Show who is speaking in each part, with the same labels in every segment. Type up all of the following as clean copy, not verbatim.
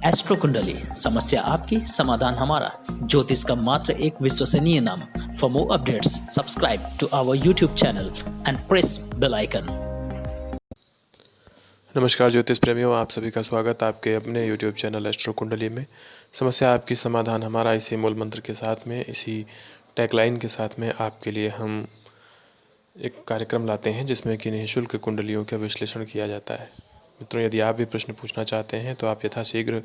Speaker 1: Astro कुंडली, समस्या आपकी, समाधान हमारा। ज्योतिष का मात्र एक विश्वसनीय नाम। For more updates subscribe to our YouTube channel and press bell icon.
Speaker 2: नमस्कार ज्योतिष प्रेमियों, आप सभी का स्वागत आपके अपने यूट्यूब चैनल एस्ट्रो कुंडली में। समस्या आपकी, समाधान हमारा, इसी मूल मंत्र के साथ में, इसी टैगलाइन के साथ में आपके लिए हम एक कार्यक्रम लाते हैं जिसमें कि निःशुल्क कुंडलियों का विश्लेषण किया जाता है। मित्रों, यदि आप भी प्रश्न पूछना चाहते हैं तो आप यथाशीघ्र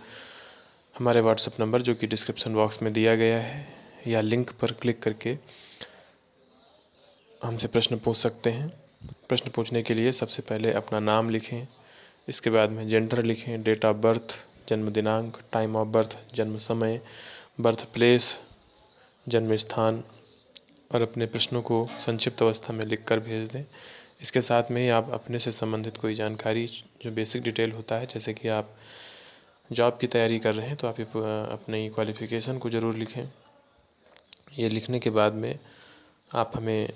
Speaker 2: हमारे व्हाट्सएप नंबर, जो कि डिस्क्रिप्शन बॉक्स में दिया गया है, या लिंक पर क्लिक करके हमसे प्रश्न पूछ सकते हैं। प्रश्न पूछने के लिए सबसे पहले अपना नाम लिखें, इसके बाद में जेंडर लिखें, डेट ऑफ बर्थ, जन्म दिनांक, टाइम ऑफ बर्थ, जन्म समय, बर्थ प्लेस, जन्म स्थान, और अपने प्रश्नों को संक्षिप्त अवस्था में लिखकर भेज दें। इसके साथ में ही आप अपने से संबंधित कोई जानकारी, जो बेसिक डिटेल होता है, जैसे कि आप जॉब की तैयारी कर रहे हैं तो आप अपनी क्वालिफ़िकेशन को ज़रूर लिखें। ये लिखने के बाद में आप हमें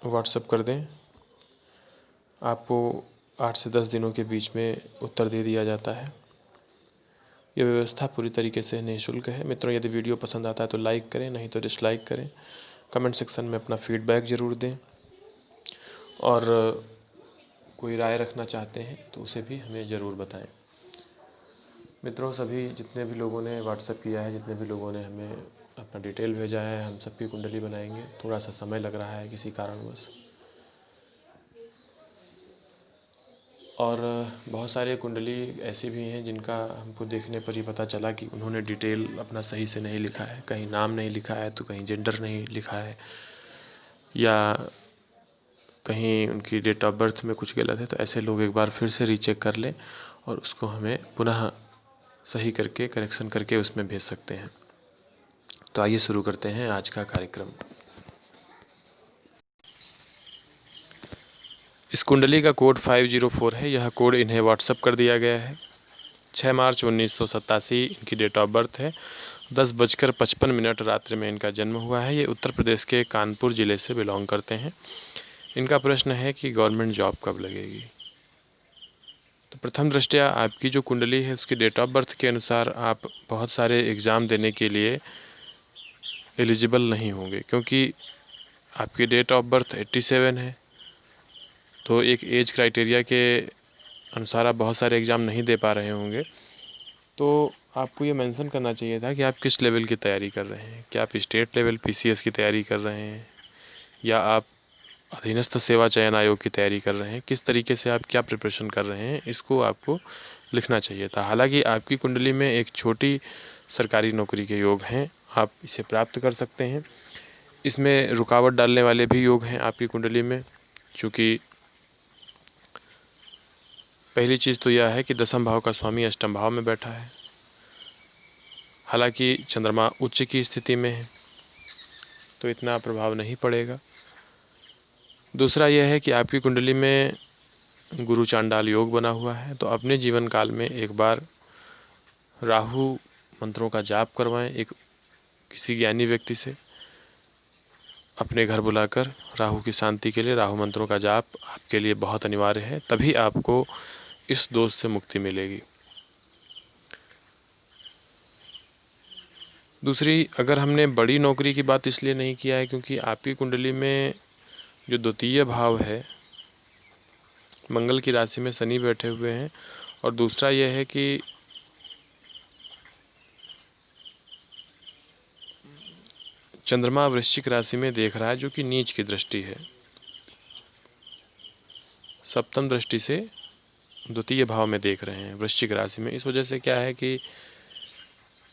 Speaker 2: व्हाट्सएप कर दें। आपको 8 से 10 दिनों के बीच में उत्तर दे दिया जाता है। ये व्यवस्था पूरी तरीके से निःशुल्क है। मित्रों, यदि वीडियो पसंद आता है तो लाइक करें, नहीं तो डिसलाइक करें। कमेंट सेक्शन में अपना फीडबैक ज़रूर दें, और कोई राय रखना चाहते हैं तो उसे भी हमें ज़रूर बताएं। मित्रों, सभी जितने भी लोगों ने व्हाट्सएप किया है, जितने भी लोगों ने हमें अपना डिटेल भेजा है, हम सबकी कुंडली बनाएंगे। थोड़ा सा समय लग रहा है किसी कारणवश, और बहुत सारे कुंडली ऐसी भी हैं जिनका हमको देखने पर ही पता चला कि उन्होंने डिटेल अपना सही से नहीं लिखा है। कहीं नाम नहीं लिखा है तो कहीं जेंडर नहीं लिखा है, या कहीं उनकी डेट ऑफ बर्थ में कुछ गलत है। तो ऐसे लोग एक बार फिर से रीचेक कर लें और उसको हमें पुनः सही करके, करेक्शन करके उसमें भेज सकते हैं। तो आइए शुरू करते हैं आज का कार्यक्रम। इस कुंडली का कोड 504 है। यह कोड इन्हें व्हाट्सएप कर दिया गया है। 6 मार्च 1987 इनकी डेट ऑफ बर्थ है। 10:55 रात्रि में इनका जन्म हुआ है। ये उत्तर प्रदेश के कानपुर ज़िले से बिलोंग करते हैं। इनका प्रश्न है कि गवर्नमेंट जॉब कब लगेगी। तो प्रथम दृष्टया आपकी जो कुंडली है उसकी डेट ऑफ बर्थ के अनुसार आप बहुत सारे एग्ज़ाम देने के लिए एलिजिबल नहीं होंगे, क्योंकि आपकी डेट ऑफ बर्थ 87 है। तो एक एज क्राइटेरिया के अनुसार आप बहुत सारे एग्ज़ाम नहीं दे पा रहे होंगे। तो आपको ये मेंशन करना चाहिए था कि आप किस लेवल की तैयारी कर रहे हैं। क्या आप स्टेट लेवल पीसीएस की तैयारी कर रहे हैं, या आप अधीनस्थ सेवा चयन आयोग की तैयारी कर रहे हैं। किस तरीके से आप क्या प्रिपरेशन कर रहे हैं, इसको आपको लिखना चाहिए था। हालांकि आपकी कुंडली में एक छोटी सरकारी नौकरी के योग हैं, आप इसे प्राप्त कर सकते हैं। इसमें रुकावट डालने वाले भी योग हैं आपकी कुंडली में, चूँकि पहली चीज़ तो यह है कि दसम भाव का स्वामी अष्टम भाव में बैठा है। हालांकि चंद्रमा उच्च की स्थिति में है तो इतना प्रभाव नहीं पड़ेगा। दूसरा यह है कि आपकी कुंडली में गुरु चांडाल योग बना हुआ है। तो अपने जीवन काल में एक बार राहु मंत्रों का जाप करवाएं, एक किसी ज्ञानी व्यक्ति से अपने घर बुलाकर राहु की शांति के लिए राहु मंत्रों का जाप आपके लिए बहुत अनिवार्य है। तभी आपको इस दोष से मुक्ति मिलेगी। दूसरी, अगर हमने बड़ी नौकरी की बात इसलिए नहीं किया है क्योंकि आपकी कुंडली में जो द्वितीय भाव है, मंगल की राशि में शनि बैठे हुए हैं, और दूसरा यह है कि चंद्रमा वृश्चिक राशि में देख रहा है, जो कि नीच की दृष्टि है, सप्तम दृष्टि से द्वितीय भाव में देख रहे हैं वृश्चिक राशि में। इस वजह से क्या है कि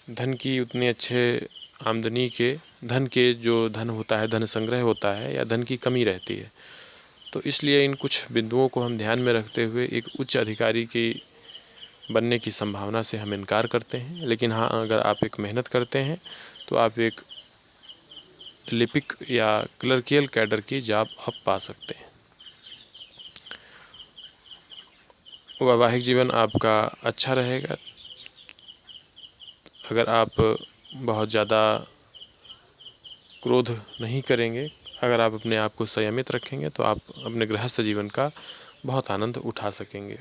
Speaker 2: धन की उतने अच्छे आमदनी के, धन के जो धन होता है, धन संग्रह होता है, या धन की कमी रहती है। तो इसलिए इन कुछ बिंदुओं को हम ध्यान में रखते हुए एक उच्च अधिकारी की बनने की संभावना से हम इनकार करते हैं। लेकिन हाँ, अगर आप एक मेहनत करते हैं तो आप एक लिपिक या क्लर्कियल कैडर की जॉब आप पा सकते हैं। वैवाहिक जीवन आपका अच्छा रहेगा। अगर आप बहुत ज़्यादा क्रोध नहीं करेंगे, अगर आप अपने आप को संयमित रखेंगे, तो आप अपने गृहस्थ जीवन का बहुत आनंद उठा सकेंगे।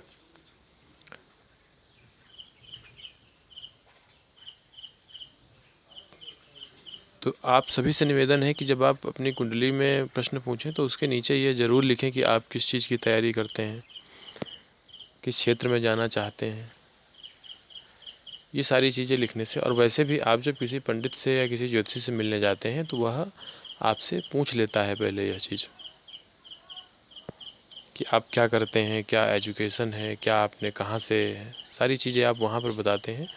Speaker 2: तो आप सभी से निवेदन है कि जब आप अपनी कुंडली में प्रश्न पूछें तो उसके नीचे ये ज़रूर लिखें कि आप किस चीज़ की तैयारी करते हैं, किस क्षेत्र में जाना चाहते हैं। ये सारी चीज़ें लिखने से, और वैसे भी आप जब किसी पंडित से या किसी ज्योतिषी से मिलने जाते हैं तो वह आपसे पूछ लेता है पहले यह चीज़ कि आप क्या करते हैं, क्या एजुकेशन है, क्या आपने कहाँ से है, सारी चीज़ें आप वहाँ पर बताते हैं।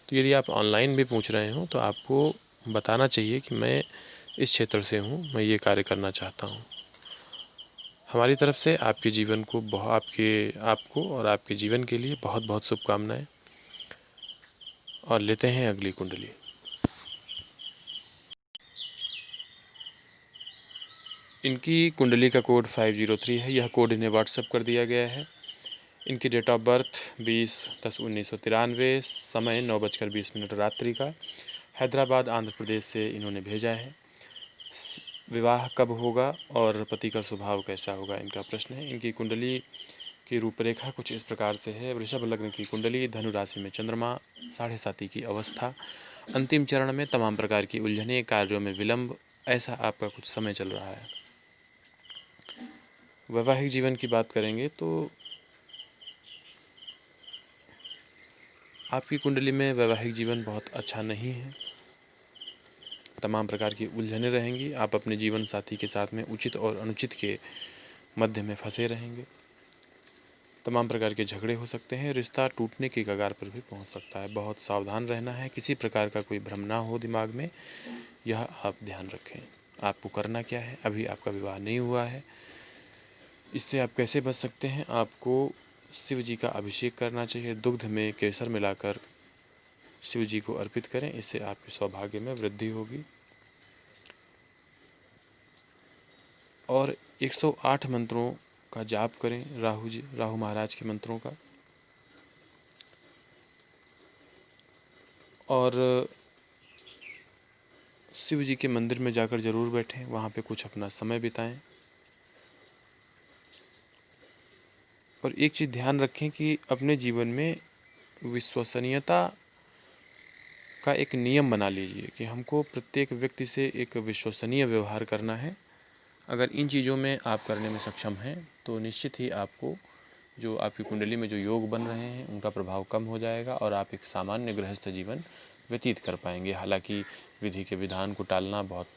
Speaker 2: तो यदि आप ऑनलाइन भी पूछ रहे हो तो आपको बताना चाहिए कि मैं इस क्षेत्र से हूँ, मैं ये कार्य करना चाहता हूँ। हमारी तरफ से आपके जीवन को आपको और आपके जीवन के लिए बहुत बहुत शुभकामनाएं। और लेते हैं अगली कुंडली। इनकी कुंडली का कोड 503 है। यह कोड इन्हें व्हाट्सएप कर दिया गया है। इनकी डेट ऑफ बर्थ 20/10/1993, समय 9:20 रात्रि का, हैदराबाद आंध्र प्रदेश से इन्होंने भेजा है। विवाह कब होगा और पति का स्वभाव कैसा होगा, इनका प्रश्न है। इनकी कुंडली की रूपरेखा कुछ इस प्रकार से है। वृषभ लग्न की कुंडली, धनु राशि में चंद्रमा, 7.5 की अवस्था, अंतिम चरण में तमाम प्रकार की उलझने, कार्यों में विलंब, ऐसा आपका कुछ समय चल रहा है। वैवाहिक जीवन की बात करेंगे तो आपकी कुंडली में वैवाहिक जीवन बहुत अच्छा नहीं है। तमाम प्रकार की उलझनें रहेंगी। आप अपने जीवन साथी के साथ में उचित और अनुचित के मध्य में फंसे रहेंगे। तमाम प्रकार के झगड़े हो सकते हैं। रिश्ता टूटने की कगार पर भी पहुंच सकता है। बहुत सावधान रहना है। किसी प्रकार का कोई भ्रम ना हो दिमाग में, यह आप ध्यान रखें। आपको करना क्या है, अभी आपका विवाह नहीं हुआ है, इससे आप कैसे बच सकते हैं? आपको शिव जी का अभिषेक करना चाहिए। दुग्ध में केसर मिलाकर शिव जी को अर्पित करें, इससे आपके सौभाग्य में वृद्धि होगी। और 108 मंत्रों का जाप करें, राहु महाराज के मंत्रों का। और शिव जी के मंदिर में जाकर ज़रूर बैठें, वहाँ पे कुछ अपना समय बिताएं। और एक चीज़ ध्यान रखें कि अपने जीवन में विश्वसनीयता का एक नियम बना लीजिए कि हमको प्रत्येक व्यक्ति से एक विश्वसनीय व्यवहार करना है। अगर इन चीज़ों में आप करने में सक्षम हैं तो निश्चित ही आपको जो आपकी कुंडली में जो योग बन रहे हैं उनका प्रभाव कम हो जाएगा और आप एक सामान्य गृहस्थ जीवन व्यतीत कर पाएंगे। हालांकि विधि के विधान को टालना बहुत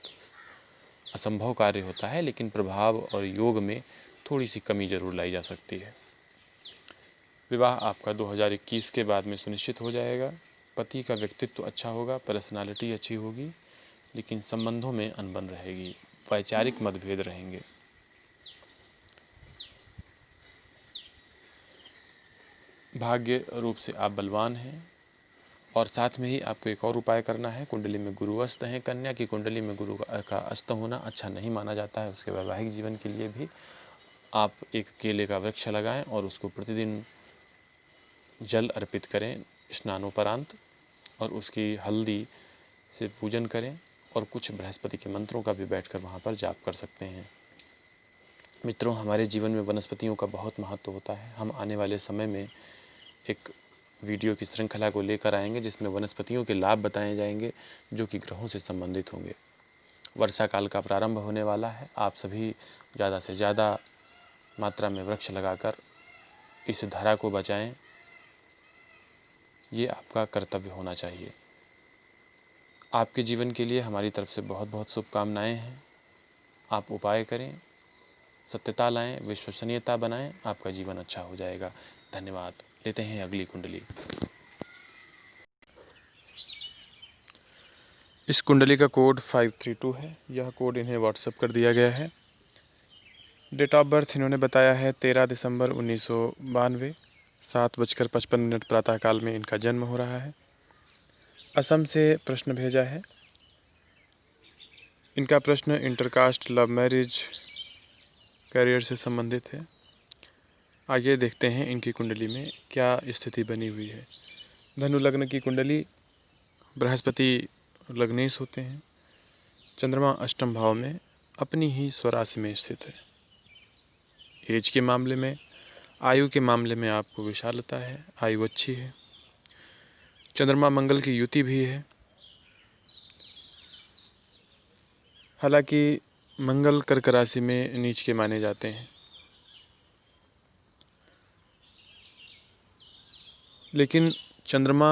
Speaker 2: असंभव कार्य होता है, लेकिन प्रभाव और योग में थोड़ी सी कमी जरूर लाई जा सकती है। विवाह आपका 2021 के बाद में सुनिश्चित हो जाएगा। पति का व्यक्तित्व अच्छा होगा, पर्सनालिटी अच्छी होगी, लेकिन संबंधों में अनबन रहेगी, वैचारिक मतभेद रहेंगे। भाग्य रूप से आप बलवान हैं। और साथ में ही आपको एक और उपाय करना है। कुंडली में गुरु अस्त हैं। कन्या की कुंडली में गुरु का अस्त होना अच्छा नहीं माना जाता है। उसके वैवाहिक जीवन के लिए भी आप एक केले का वृक्ष लगाएं और उसको प्रतिदिन जल अर्पित करें स्नानोपरांत, और उसकी हल्दी से पूजन करें। और कुछ बृहस्पति के मंत्रों का भी बैठकर वहाँ पर जाप कर सकते हैं। मित्रों, हमारे जीवन में वनस्पतियों का बहुत महत्व होता है। हम आने वाले समय में एक वीडियो की श्रृंखला को लेकर आएंगे जिसमें वनस्पतियों के लाभ बताए जाएंगे जो कि ग्रहों से संबंधित होंगे। वर्षा काल का प्रारंभ होने वाला है। आप सभी ज़्यादा से ज़्यादा मात्रा में वृक्ष लगाकर इस धरा को बचाएं, ये आपका कर्तव्य होना चाहिए। आपके जीवन के लिए हमारी तरफ से बहुत बहुत शुभकामनाएं हैं। आप उपाय करें, सत्यता लाएं, विश्वसनीयता बनाएं, आपका जीवन अच्छा हो जाएगा। धन्यवाद। लेते हैं अगली कुंडली। इस कुंडली का कोड 532 है। यह कोड इन्हें व्हाट्सएप कर दिया गया है। डेट ऑफ बर्थ इन्होंने बताया है 13 दिसंबर 1992, 7:55 प्रातःकाल में इनका जन्म हो रहा है। असम से प्रश्न भेजा है। इनका प्रश्न इंटरकास्ट लव मैरिज करियर से संबंधित है। आइए देखते हैं इनकी कुंडली में क्या स्थिति बनी हुई है। धनु लग्न की कुंडली, बृहस्पति लग्नेश होते हैं। चंद्रमा अष्टम भाव में अपनी ही स्वराशि में स्थित है। एज के मामले में, आयु के मामले में आपको विशालता है, आयु अच्छी है। चंद्रमा मंगल की युति भी है। हालांकि मंगल कर्क राशि में नीच के माने जाते हैं, लेकिन चंद्रमा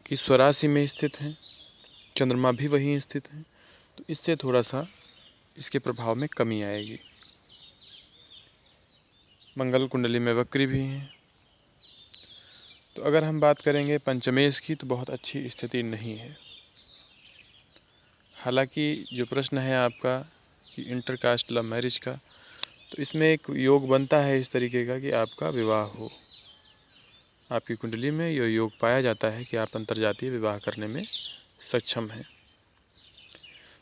Speaker 2: की स्वराशि में स्थित हैं, चंद्रमा भी वहीं स्थित हैं, तो इससे थोड़ा सा इसके प्रभाव में कमी आएगी। मंगल कुंडली में वक्री भी हैं। तो अगर हम बात करेंगे पंचमेश की, तो बहुत अच्छी स्थिति नहीं है। हालांकि जो प्रश्न है आपका कि इंटरकास्ट लव मैरिज का, तो इसमें एक योग बनता है इस तरीके का कि आपका विवाह हो। आपकी कुंडली में यह योग पाया जाता है कि आप अंतर्जातीय विवाह करने में सक्षम हैं।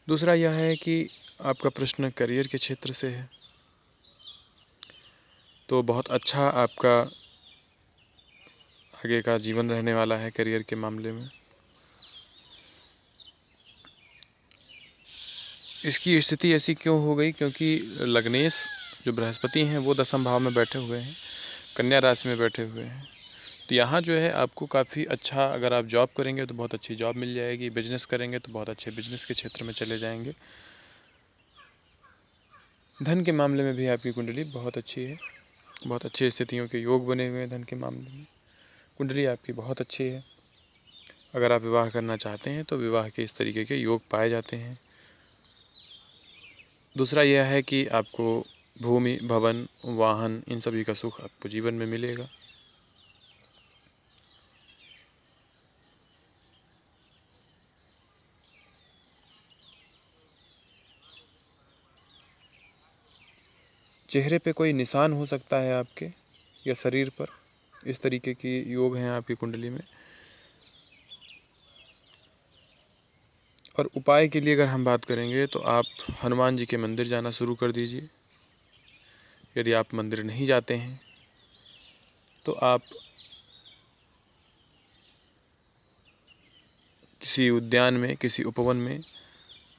Speaker 2: दूसरा यह है कि आपका प्रश्न करियर के क्षेत्र से है, तो बहुत अच्छा आपका आगे का जीवन रहने वाला है करियर के मामले में। इसकी स्थिति ऐसी क्यों हो गई? क्योंकि लग्नेश जो बृहस्पति हैं वो दशम भाव में बैठे हुए हैं, कन्या राशि में बैठे हुए हैं। तो यहाँ जो है आपको काफ़ी अच्छा, अगर आप जॉब करेंगे तो बहुत अच्छी जॉब मिल जाएगी, बिजनेस करेंगे तो बहुत अच्छे बिजनेस के क्षेत्र में चले जाएंगे। धन के मामले में भी आपकी कुंडली बहुत अच्छी है, बहुत अच्छी स्थितियों के योग बने हुए हैं धन के मामले में। कुंडली आपकी बहुत अच्छी है। अगर आप विवाह करना चाहते हैं तो विवाह के इस तरीके के योग पाए जाते हैं। दूसरा यह है कि आपको भूमि, भवन, वाहन, इन सभी का सुख आपको जीवन में मिलेगा। चेहरे पे कोई निशान हो सकता है आपके या शरीर पर, इस तरीके की योग हैं आपकी कुंडली में। और उपाय के लिए अगर हम बात करेंगे तो आप हनुमान जी के मंदिर जाना शुरू कर दीजिए। यदि आप मंदिर नहीं जाते हैं तो आप किसी उद्यान में, किसी उपवन में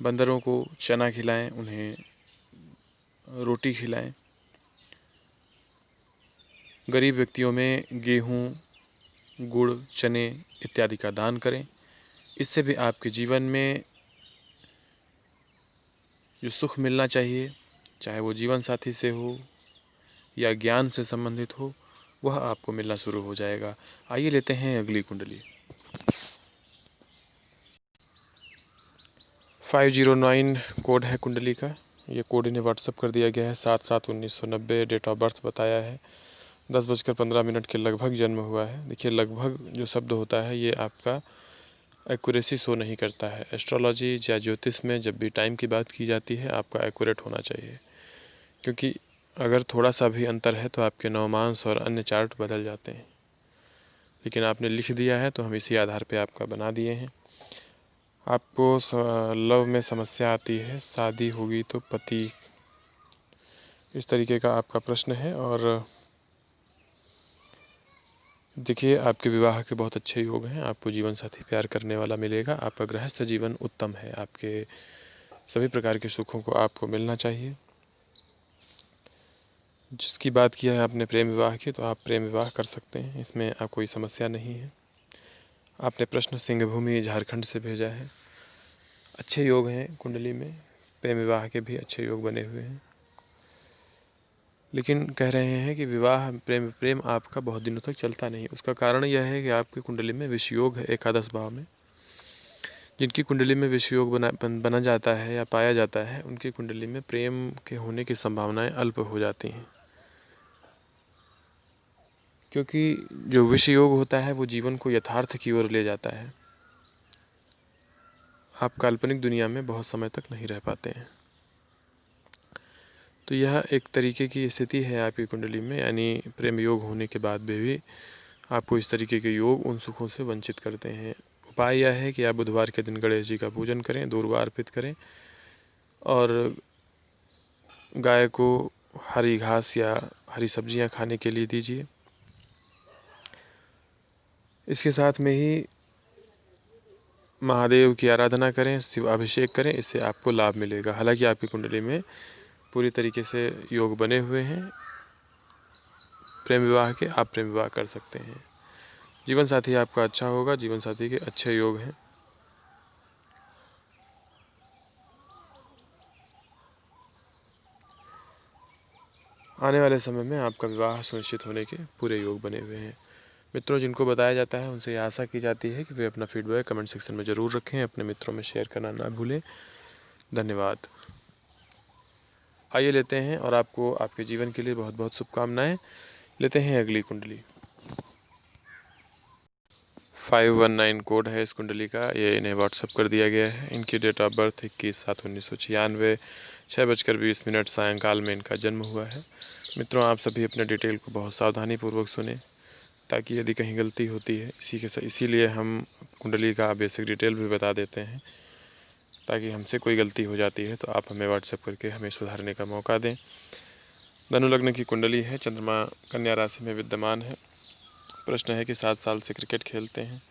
Speaker 2: बंदरों को चना खिलाएं, उन्हें रोटी खिलाएं। गरीब व्यक्तियों में गेहूँ, गुड़, चने इत्यादि का दान करें। इससे भी आपके जीवन में जो सुख मिलना चाहिए, चाहे वो जीवन साथी से हो या ज्ञान से संबंधित हो, वह आपको मिलना शुरू हो जाएगा। आइए लेते हैं अगली कुंडली। 509 कोड है कुंडली का। ये कोड इन्हें व्हाट्सअप कर दिया गया है। 7/7/1990 डेट ऑफ बर्थ बताया है। 10:15 के लगभग जन्म हुआ है। देखिए, लगभग जो शब्द होता है ये आपका एक्यूरेसी शो नहीं करता है। एस्ट्रोलॉजी या ज्योतिष में जब भी टाइम की बात की जाती है आपका एक्यूरेट होना चाहिए, क्योंकि अगर थोड़ा सा भी अंतर है तो आपके नवमांश और अन्य चार्ट बदल जाते हैं। लेकिन आपने लिख दिया है तो हम इसी आधार पे आपका बना दिए हैं। आपको लव में समस्या आती है, शादी होगी तो पति, इस तरीके का आपका प्रश्न है। और देखिए, आपके विवाह के बहुत अच्छे योग हैं। आपको जीवन साथी प्यार करने वाला मिलेगा। आपका गृहस्थ जीवन उत्तम है। आपके सभी प्रकार के सुखों को आपको मिलना चाहिए। जिसकी बात किया है आपने प्रेम विवाह की, तो आप प्रेम विवाह कर सकते हैं, इसमें आप कोई समस्या नहीं है। आपने प्रश्न सिंहभूमि झारखंड से भेजा है। अच्छे योग हैं कुंडली में, प्रेम विवाह के भी अच्छे योग बने हुए हैं। लेकिन कह रहे हैं कि विवाह प्रेम आपका बहुत दिनों तक चलता नहीं। उसका कारण यह है कि आपकी कुंडली में विष योग है एकादश भाव में। जिनकी कुंडली में विष योग बना जाता है या पाया जाता है, उनकी कुंडली में प्रेम के होने की संभावनाएं अल्प हो जाती हैं, क्योंकि जो विष योग होता है वो जीवन को यथार्थ की ओर ले जाता है। आप काल्पनिक दुनिया में बहुत समय तक नहीं रह पाते हैं। तो यह एक तरीके की स्थिति है आपकी कुंडली में, यानी प्रेम योग होने के बाद भी आपको इस तरीके के योग उन सुखों से वंचित करते हैं। उपाय यह है कि आप बुधवार के दिन गणेश जी का पूजन करें, दूर्वा अर्पित करें और गाय को हरी घास या हरी सब्जियां खाने के लिए दीजिए। इसके साथ में ही महादेव की आराधना करें, शिव अभिषेक करें, इससे आपको लाभ मिलेगा। हालांकि आपकी कुंडली में पूरी तरीके से योग बने हुए हैं प्रेम विवाह के, आप प्रेम विवाह कर सकते हैं। जीवन साथी आपका अच्छा होगा, जीवन साथी के अच्छे योग हैं। आने वाले समय में आपका विवाह सुनिश्चित होने के पूरे योग बने हुए हैं। मित्रों, जिनको बताया जाता है उनसे यह आशा की जाती है कि वे अपना फीडबैक कमेंट सेक्शन में ज़रूर रखें, अपने मित्रों में शेयर करना ना भूलें। धन्यवाद। आइए लेते हैं, और आपको आपके जीवन के लिए बहुत बहुत शुभकामनाएं। लेते हैं अगली कुंडली। 519 कोड है इस कुंडली का, ये इन्हें व्हाट्सअप कर दिया गया है। इनकी डेट ऑफ बर्थ 21/7/1996, 6:20 सायंकाल में इनका जन्म हुआ है। मित्रों, आप सभी अपने डिटेल को बहुत सावधानीपूर्वक सुने, ताकि यदि कहीं गलती होती है इसीलिए हम कुंडली का बेसिक डिटेल भी बता देते हैं, ताकि हमसे कोई गलती हो जाती है तो आप हमें व्हाट्सएप करके हमें सुधारने का मौका दें। धनु लग्न की कुंडली है, चंद्रमा कन्या राशि में विद्यमान है। प्रश्न है कि 7 साल से क्रिकेट खेलते हैं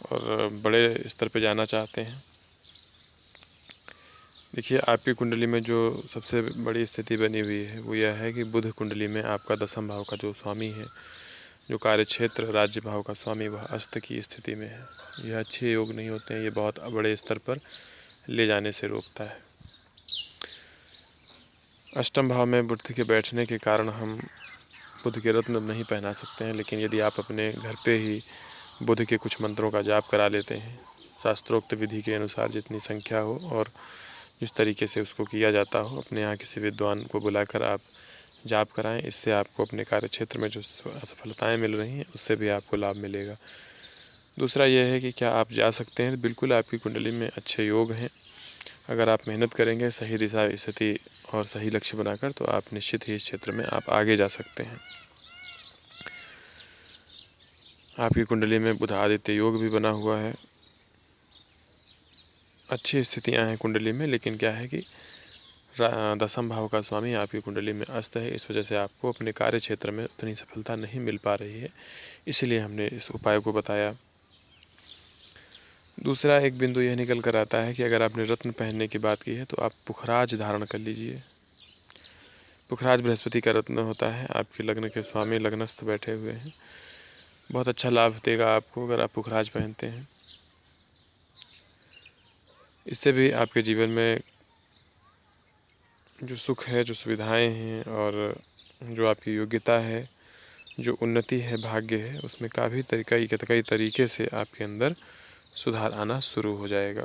Speaker 2: और बड़े स्तर पर जाना चाहते हैं। देखिए, आपकी कुंडली में जो सबसे बड़ी स्थिति बनी हुई है वो यह है कि बुध कुंडली में आपका 10वें भाव का जो स्वामी है, जो कार्य क्षेत्र राज्य भाव का स्वामी, वह अस्त की स्थिति में है। यह अच्छे योग नहीं होते हैं, ये बहुत बड़े स्तर पर ले जाने से रोकता है। अष्टम भाव में बुध के बैठने के कारण हम बुध के रत्न नहीं पहना सकते हैं, लेकिन यदि आप अपने घर पे ही बुध के कुछ मंत्रों का जाप करा लेते हैं, शास्त्रोक्त विधि के अनुसार जितनी संख्या हो और जिस तरीके से उसको किया जाता हो, अपने यहाँ किसी विद्वान को बुलाकर आप जाप कराएं। इससे आपको अपने कार्य क्षेत्र में जो असफलताएं मिल रही हैं उससे भी आपको लाभ मिलेगा। दूसरा यह है कि क्या आप जा सकते हैं? बिल्कुल, आपकी कुंडली में अच्छे योग हैं। अगर आप मेहनत करेंगे सही दिशा स्थिति और सही लक्ष्य बनाकर, तो आप निश्चित ही इस क्षेत्र में आप आगे जा सकते हैं। आपकी कुंडली में बुध आदित्य योग भी बना हुआ है। अच्छी स्थितियां हैं कुंडली में, लेकिन क्या है कि 10वें भाव का स्वामी आपकी कुंडली में अस्त है। इस वजह से आपको अपने कार्य क्षेत्र में उतनी सफलता नहीं मिल पा रही है, इसलिए हमने इस उपाय को बताया। दूसरा एक बिंदु यह निकल कर आता है कि अगर आपने रत्न पहनने की बात की है तो आप पुखराज धारण कर लीजिए। पुखराज बृहस्पति का रत्न होता है, आपके लग्न के स्वामी लग्नस्थ बैठे हुए हैं। बहुत अच्छा लाभ देगा आपको अगर आप पुखराज पहनते हैं। इससे भी आपके जीवन में जो सुख है, जो सुविधाएं हैं और जो आपकी योग्यता है, जो उन्नति है, भाग्य है, उसमें कई तरीके से आपके अंदर सुधार आना शुरू हो जाएगा।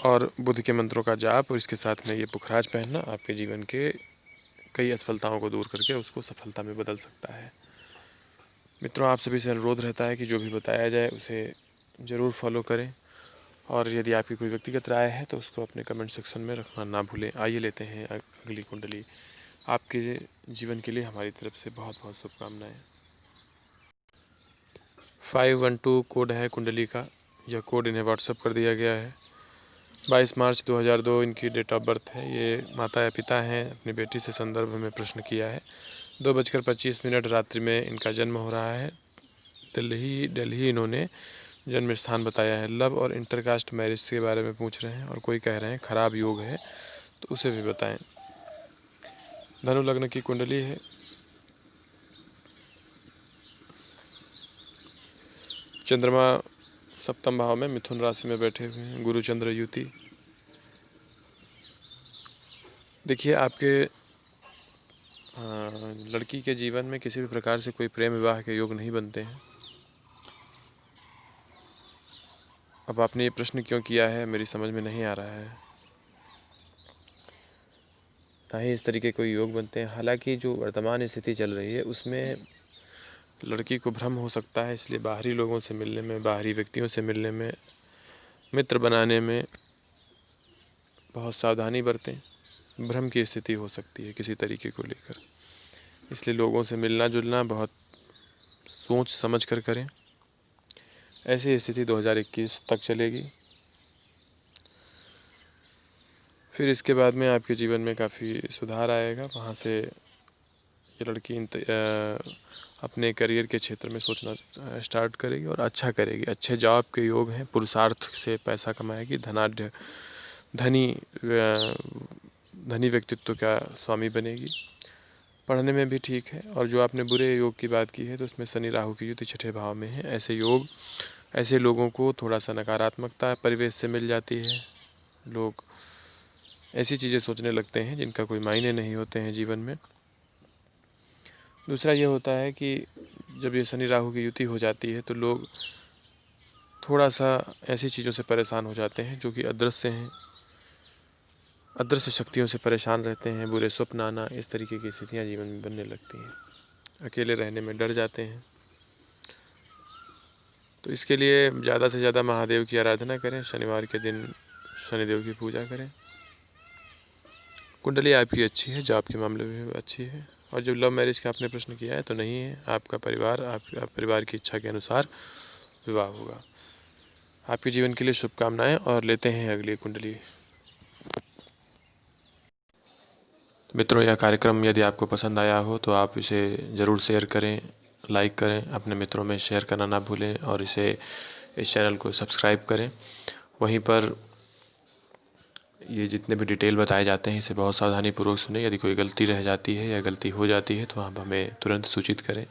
Speaker 2: और बुध के मंत्रों का जाप और इसके साथ में ये पुखराज पहनना आपके जीवन के कई असफलताओं को दूर करके उसको सफलता में बदल सकता है। मित्रों, आप सभी से अनुरोध रहता है कि जो भी बताया जाए उसे ज़रूर फॉलो करें, और यदि आपकी कोई व्यक्तिगत राय है तो उसको अपने कमेंट सेक्शन में रखना ना भूलें। आइए लेते हैं अगली कुंडली। आपके जीवन के लिए हमारी तरफ से बहुत बहुत शुभकामनाएं। 512 कोड है कुंडली का, यह कोड इन्हें व्हाट्सअप कर दिया गया है। 22 मार्च 2002 इनकी डेट ऑफ बर्थ है। ये माता या पिता हैं, अपनी बेटी से संदर्भ में प्रश्न किया है। 2:25 रात्रि में इनका जन्म हो रहा है। दिल्ली इन्होंने जन्म स्थान बताया है। लव और इंटरकास्ट मैरिज के बारे में पूछ रहे हैं, और कोई कह रहे हैं खराब योग है, तो उसे भी बताएं। धनु लग्न की कुंडली है। चंद्रमा सप्तम भाव में मिथुन राशि में बैठे हुए हैं। गुरु चंद्र युति। देखिए, आपके लड़की के जीवन में किसी भी प्रकार से कोई प्रेम विवाह के योग नहीं बनते हैं। अब आपने ये प्रश्न क्यों किया है, मेरी समझ में नहीं आ रहा है। ना ही इस तरीके कोई योग बनते हैं। हालांकि जो वर्तमान स्थिति चल रही है उसमें लड़की को भ्रम हो सकता है, इसलिए बाहरी लोगों से मिलने में, बाहरी व्यक्तियों से मिलने में, मित्र बनाने में बहुत सावधानी बरतें। भ्रम की स्थिति हो सकती है किसी तरीके को लेकर, इसलिए लोगों से मिलना जुलना बहुत सोच समझ कर करें। ऐसी स्थिति 2021 तक चलेगी। फिर इसके बाद में आपके जीवन में काफ़ी सुधार आएगा। वहाँ से ये लड़की अपने करियर के क्षेत्र में सोचना स्टार्ट करेगी और अच्छा करेगी। अच्छे जॉब के योग हैं, पुरुषार्थ से पैसा कमाएगी, धनी व्यक्तित्व का स्वामी बनेगी। पढ़ने में भी ठीक है। और जो आपने बुरे योग की बात की है तो उसमें शनि राहु की युति 6ठे भाव में है। ऐसे लोगों को थोड़ा सा नकारात्मकता परिवेश से मिल जाती है। लोग ऐसी चीज़ें सोचने लगते हैं जिनका कोई मायने नहीं होते हैं जीवन में। दूसरा ये होता है कि जब ये शनि राहु की युति हो जाती है तो लोग थोड़ा सा ऐसी चीज़ों से परेशान हो जाते हैं जो कि अदृश्य हैं, अदृश्य शक्तियों से परेशान रहते हैं। बुरे स्वप्न आना, इस तरीके की स्थितियाँ जीवन में बनने लगती हैं। अकेले रहने में डर जाते हैं। तो इसके लिए ज़्यादा से ज़्यादा महादेव की आराधना करें। शनिवार के दिन शनिदेव की पूजा करें। कुंडली आपकी अच्छी है, जॉब के मामले में अच्छी है। और जब लव मैरिज का आपने प्रश्न किया है तो नहीं है। आपका परिवार, आपका परिवार की इच्छा के अनुसार विवाह होगा। आपके जीवन के लिए शुभकामनाएं। और लेते हैं अगली कुंडली। मित्रों, यह कार्यक्रम यदि आपको पसंद आया हो तो आप इसे ज़रूर शेयर करें, लाइक करें, अपने मित्रों में शेयर करना ना भूलें और इस चैनल को सब्सक्राइब करें। वहीं पर ये जितने भी डिटेल बताए जाते हैं इसे बहुत सावधानीपूर्वक सुनें। यदि कोई गलती रह जाती है या गलती हो जाती है तो आप हमें तुरंत सूचित करें।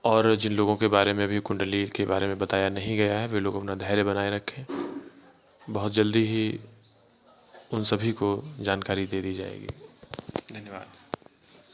Speaker 2: और जिन लोगों के बारे में भी कुंडली के बारे में बताया नहीं गया है वे लोग अपना धैर्य बनाए रखें। बहुत जल्दी ही उन सभी को जानकारी दे दी जाएगी। धन्यवाद।